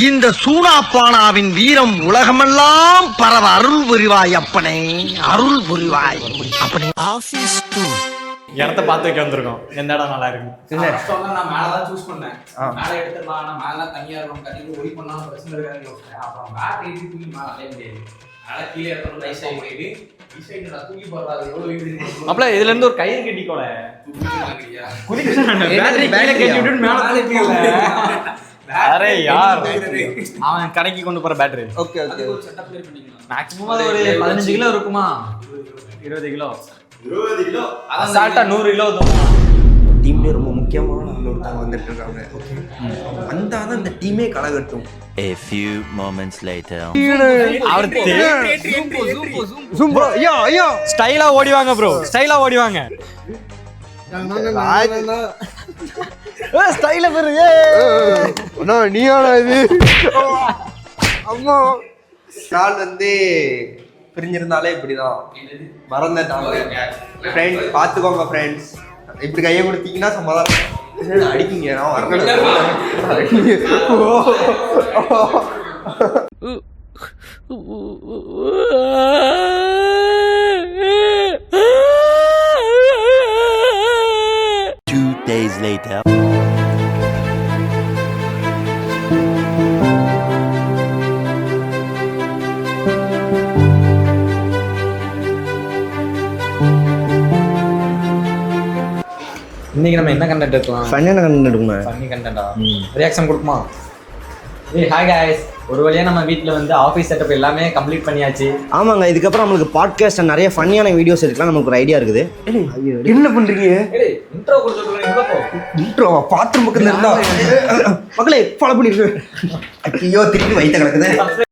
இந்த சூனாப்பானாவின் வீரம் உலகமெல்லாம் பரவ அருள் புரிவாய் அப்பனே, அருள் புரிவாய் அப்பனே. ஆபீஸ் டூர் இடத்த பார்த்து வைக்க வந்திருக்கோம். எந்த இடம் நல்லா இருக்கு? நான் மேலதான் சூஸ் பண்ணேன். மேல எடுத்துடலாம், ஆனா மேல தனியா இருக்கும், கட்டிட்டு ஒய் பண்ணாலும் பிரச்சனை இருக்காது. அப்புறம் பேட் ஏற்றி தூக்கி மேல அலைய முடியாது, அதனால கீழே எடுத்துட்டு நைஸ் ஆகி போயிட்டு டிசைன் தூக்கி போடுறாது. எவ்வளவு அப்பல இதுல இருந்து ஒரு கயிறு கட்டிக்கோல பேட்டரி கீழே கட்டி விட்டு மேல அரே யார் அவன் கடைக்கு கொண்டு போற பேட்டரி. ஓகே ஓகே, ஒரு செட்டப் கிரியேட் பண்ணிக்கலாம். மேக்ஸிமம் அது ஒரு 15 கிலோ இருக்குமா, 20 கிலோ அசால்ட்டா 100 கிலோ டீம்லேயே ரொம்ப முக்கியமான ஒருத்தவங்க வந்துட்டு இருக்காங்க. வந்தாதான் இந்த டீமே களை கட்டும். A few moments later. அவர் ஜூம் ப்ரோ, ஐயோ ஸ்டைலா ஓடிவாங்க ப்ரோ, ஸ்டைலா ஓடிவாங்க. ஸ்டைலா பாரு. அண்ணா நீயாடா இது? அம்மா நாள் வந்து பிரிஞ்சிருந்தாலே இப்படிதான் மறந்துட்டாங்க. ஃப்ரெண்ட்ஸ் பார்த்துக்கோங்க ஃப்ரெண்ட்ஸ். இப்படி கையை கொடுத்தீங்கன்னா சமாதானம் அடிக்கிங்க. நான் வரணும். Two days later. இன்னைக்கு நம்ம என்ன கண்டென்ட் எடுக்கலாம்? ஃபன்னியான கண்டென்ட் எடுக்குமா? ஃபன்னி கண்டென்ட்டா? ரியாக்ஷன் கொடுக்குமா? ஏய் ஹாய் गाइस, ஒரு வழியா நம்ம வீட்ல வந்து ஆபீஸ் செட்டப் எல்லாமே கம்ப்ளீட் பண்ணியாச்சு. ஆமாங்க, இதுக்கப்புறம் நம்மளுக்கு பாட்காஸ்ட் நிறைய ஃபன்னியான வீடியோஸ் எடுக்கலாம். நமக்கு ஒரு ஐடியா இருக்குது. என்ன பண்றீங்க? ஏய் இன்ட்ரோ கொடுத்துட்டு இங்க போ. இன்ட்ரோ பாத்ரூம் பக்கத்துல இருந்தா மக்களே ஃபாலோ பண்ணிருங்க. ஐயோ திருப்பி வைத்த கிடக்குது.